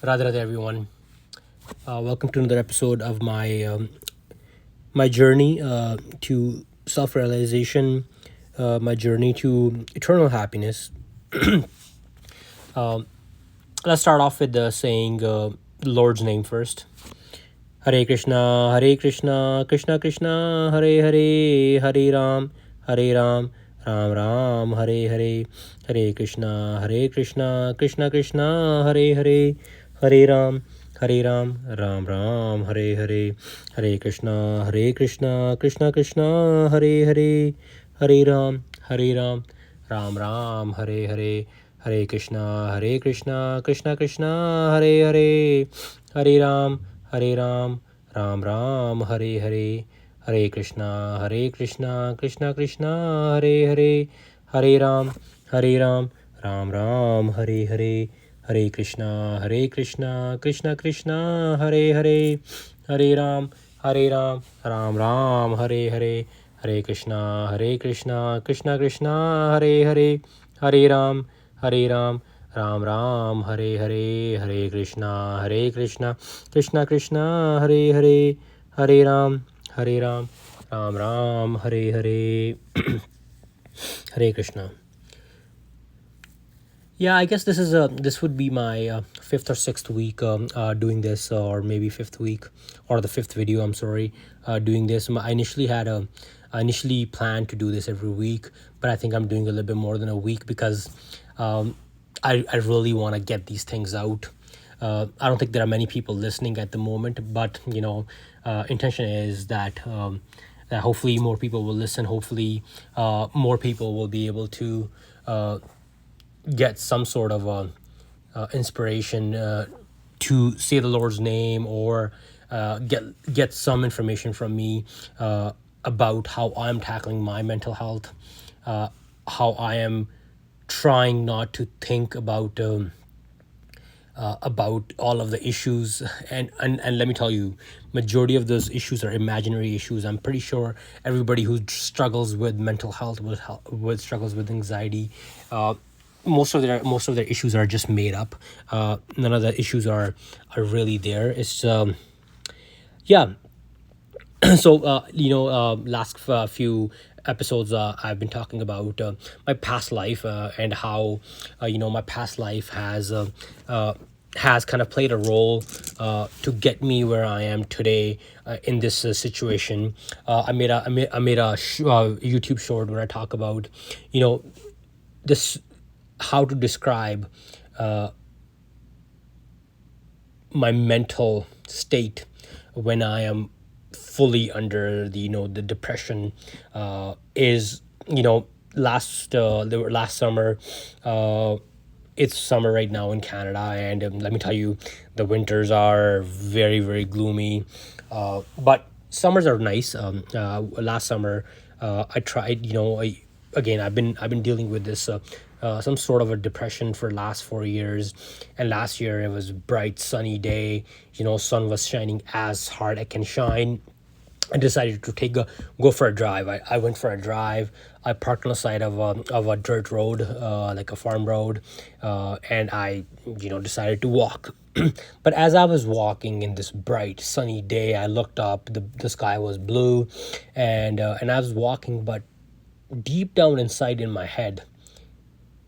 Radha Radha everyone. Welcome to another episode of my journey to self-realization, my journey to eternal happiness. Let's start off with saying the Lord's name first. Hare Krishna, Hare Krishna, Krishna Krishna, Hare Hare, Hare Ram, Hare Ram, Ram Ram, Hare Hare, Hare Krishna, Hare Krishna, Krishna Krishna, Hare Hare, Hare Ram, Hare Ram, Ram Ram, Hare Hare, Hare Krishna, Hare Krishna, Krishna Krishna, Hare Hare, Hare Ram, Hare Ram, Ram Ram, Hare Hare, Hare Krishna, Hare Krishna, Krishna Krishna, Hare Hare, Hare Ram, Hare Ram, Ram Ram, Hare Hare, Hare Krishna, Hare Krishna, Krishna Krishna, Hare Hare, Hare Ram, Hare Ram, Ram Ram, Hare Hare, Hare Krishna, Hare Krishna, Krishna Krishna, Hare Hare, Hare Ram, Hare Ram, Ram Ram, Hare Hare, Hare Krishna, Hare Krishna, Krishna Krishna, Hare Hare, Hare Ram, Hare Ram, Ram Ram, Hare Hare, Hare Krishna, Hare Krishna, Krishna Krishna, Hare Hare, Hare Ram, Hare Ram, Ram Ram, Hare Hare, Hare Krishna. Yeah, I guess this would be my fifth or sixth week doing this, or maybe fifth week, or the fifth video. I'm sorry, doing this. I initially planned to do this every week, but I think I'm doing a little bit more than a week because um, I really want to get these things out. I don't think there are many people listening at the moment, but intention is that hopefully more people will listen. Hopefully, more people will be able to get some sort of inspiration to say the Lord's name, or get some information from me about how I'm tackling my mental health, how I am trying not to think about all of the issues, and let me tell you, majority of those issues are imaginary issues. I'm pretty sure everybody who struggles with mental health, with struggles with anxiety, most of their issues are just made up. None of the issues are really there. It's yeah. So last few episodes, I've been talking about my past life, and how my past life has kind of played a role to get me where I am today, in this situation. I made a YouTube short where I talk about this, how to describe my mental state when I am fully under the depression. Is last summer. It's summer right now in Canada, and let me tell you, the winters are very, very gloomy. But summers are nice. Last summer, I tried. Again, I've been dealing with this some sort of a depression for last 4 years, and last year it was bright sunny day. Sun was shining as hard it can shine. I decided to go for a drive. I went for a drive. I parked on the side of a dirt road, like a farm road, and I decided to walk. But as I was walking in this bright sunny day, I looked up. The sky was blue, and I was walking, but deep down inside in my head,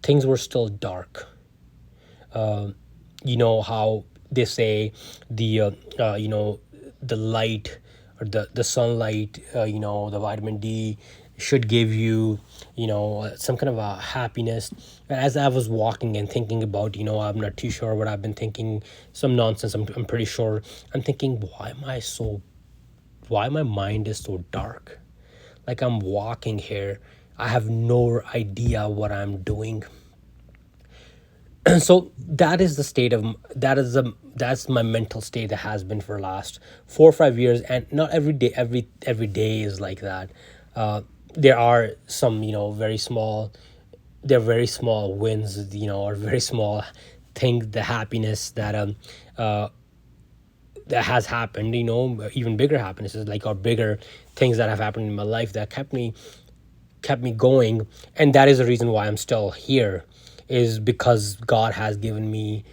things were still dark. You know how they say the light, or the sunlight, the vitamin D should give you some kind of a happiness. And as I was walking and thinking about, I'm not too sure what I've been thinking, some nonsense. I'm pretty sure I'm thinking, why my mind is so dark. Like, I'm walking here, I have no idea what I'm doing. So that is the state of that's my mental state that has been for the last 4 or 5 years. And not every day, every day is like that. There are some, very small, they're very small wins, or very small things, the happiness that has happened, even bigger happinesses, like, or bigger things that have happened in my life that kept me going. And that is the reason why I'm still here, is because God has given me,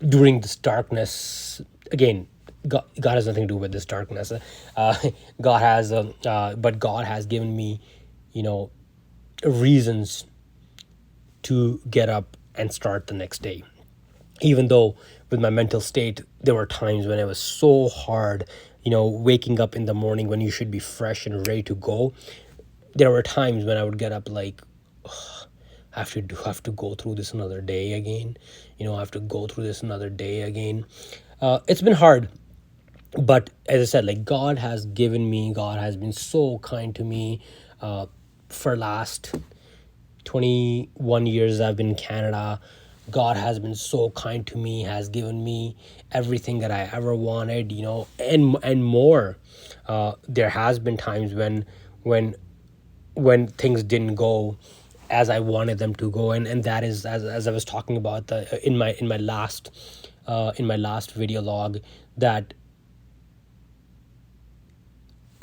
during this darkness. Again, God has nothing to do with this darkness. uh, but God has given me, you know, reasons to get up and start the next day. Even though with my mental state, there were times when it was so hard, waking up in the morning when you should be fresh and ready to go. There were times when I would get up like, have to go through this another day again. I have to go through this another day again. It's been hard, but as I said, like, God has been so kind to me. For last 21 years I've been in Canada. God has been so kind to me, has given me everything that I ever wanted, and more. There has been times when when things didn't go as I wanted them to go, and that is, as I was talking about in my last video log, that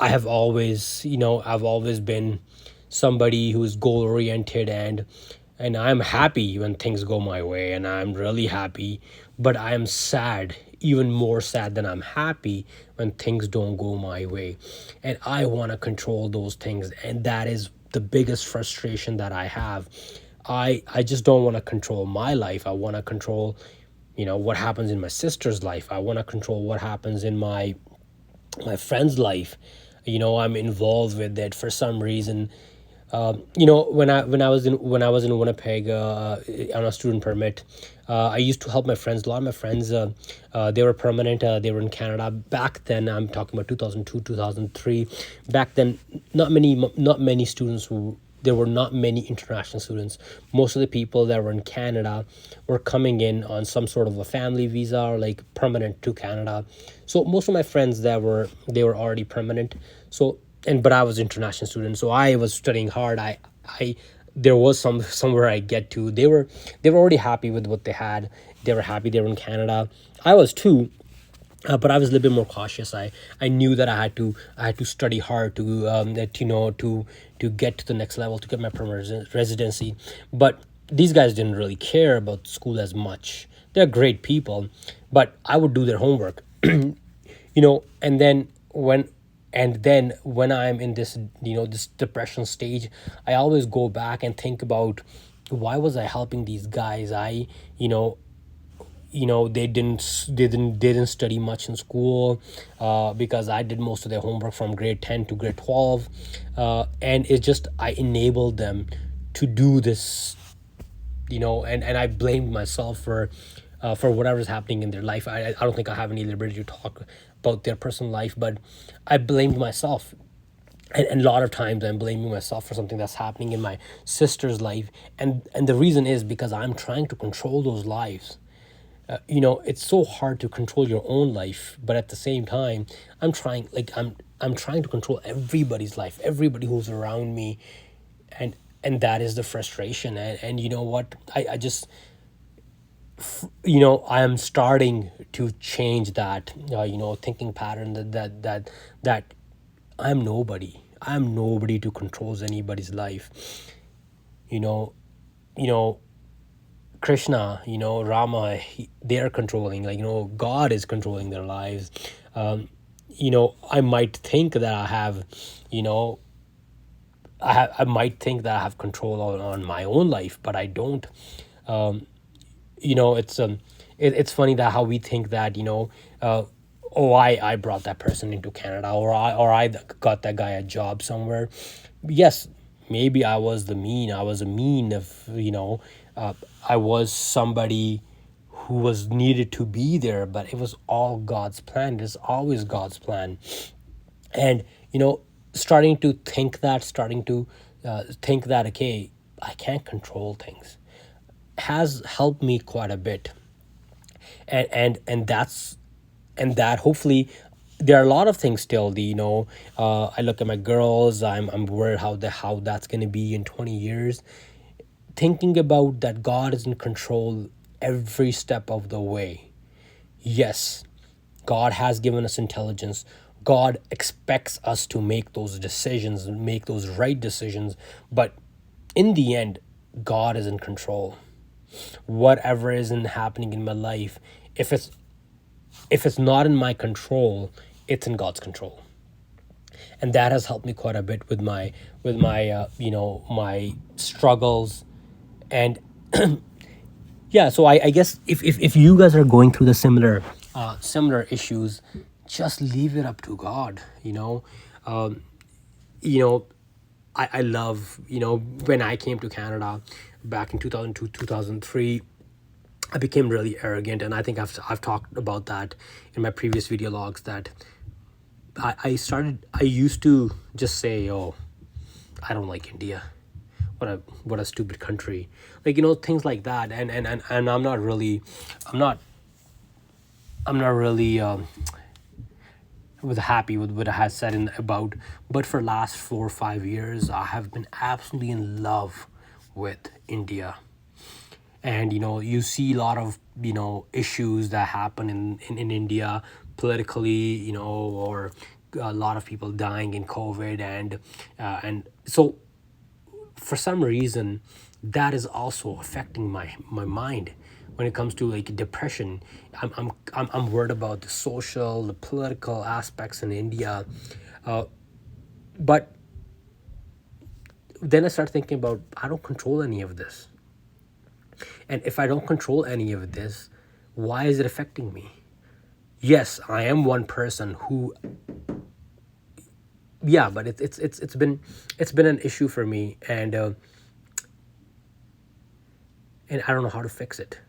I've always been somebody who's goal oriented, and I'm happy when things go my way, and I'm really happy, but I am sad, even more sad than I'm happy when things don't go my way. And I want to control those things, and that is the biggest frustration that I have. I just don't want to control my life. I want to control, what happens in my sister's life. I want to control what happens in my friend's life. I'm involved with it for some reason. When I was in Winnipeg, on a student permit, I used to help my friends. A lot of my friends, they were permanent. They were in Canada back then. I'm talking about 2002, 2003. Back then, not many students who there were not many international students. Most of the people that were in Canada were coming in on some sort of a family visa or like permanent to Canada. So most of my friends they were already permanent. So, but I was an international student, so I was studying hard. I There was somewhere I get to. They were already happy with what they had. They were happy they were in Canada. I was too. But I was a little bit more cautious. I knew that I had to study hard to to get to the next level, to get my permanent residency. But these guys didn't really care about school as much. They're great people, but I would do their homework. And then when I'm in this this depression stage, I always go back and think about, why was I helping these guys? They didn't study much in school, because I did most of their homework from grade 10 to grade 12, and it's just, I enabled them to do this, and I blamed myself for whatever's happening in their life. I don't think I have any liberty to talk about their personal life, but I blamed myself. And a lot of times I'm blaming myself for something that's happening in my sister's life, and the reason is because I'm trying to control those lives. It's so hard to control your own life, but at the same time, I'm trying to control everybody's life, everybody who's around me, and that is the frustration. And you know what, I just, I am starting to change that, thinking pattern, that I'm nobody to control anybody's life. you know you know Krishna, Rama, they are controlling, like, God is controlling their lives. I might think that I have, you know, I might think that I have control on my own life, but I don't. Um, it's funny that how we think that, oh, I brought that person into Canada, or I got that guy a job somewhere. Yes, maybe I was a mean of, I was somebody who was needed to be there, but it was all God's plan. It's always God's plan. And starting to think that, okay, I can't control things, has helped me quite a bit. And that hopefully, there are a lot of things still. I look at my girls. I'm worried how that's going to be in 20 years, thinking about that God is in control every step of the way. Yes, God has given us intelligence. God expects us to make those decisions, make those right decisions, but in the end, God is in control. whatever isn't happening in my life, if it's not in my control, it's in God's control. And that has helped me quite a bit with my my struggles. And yeah, so I guess if you guys are going through the similar issues, just leave it up to God. You know I love, when I came to Canada back in 2002, 2003, I became really arrogant. And I think I've talked about that in my previous video logs, that I used to just say, oh, I don't like India. What a stupid country. Like, things like that. And I'm not really was happy with what I had said about. But for last 4 or 5 years, I have been absolutely in love with India. And you see a lot of issues that happen in India politically, or a lot of people dying in COVID. And so for some reason, that is also affecting my mind when it comes to like depression. I'm worried about the social, the political aspects in India. But then I start thinking about, I don't control any of this. And if I don't control any of this, why is it affecting me? Yes, I am one person who, yeah, but it's been an issue for me. And I don't know how to fix it.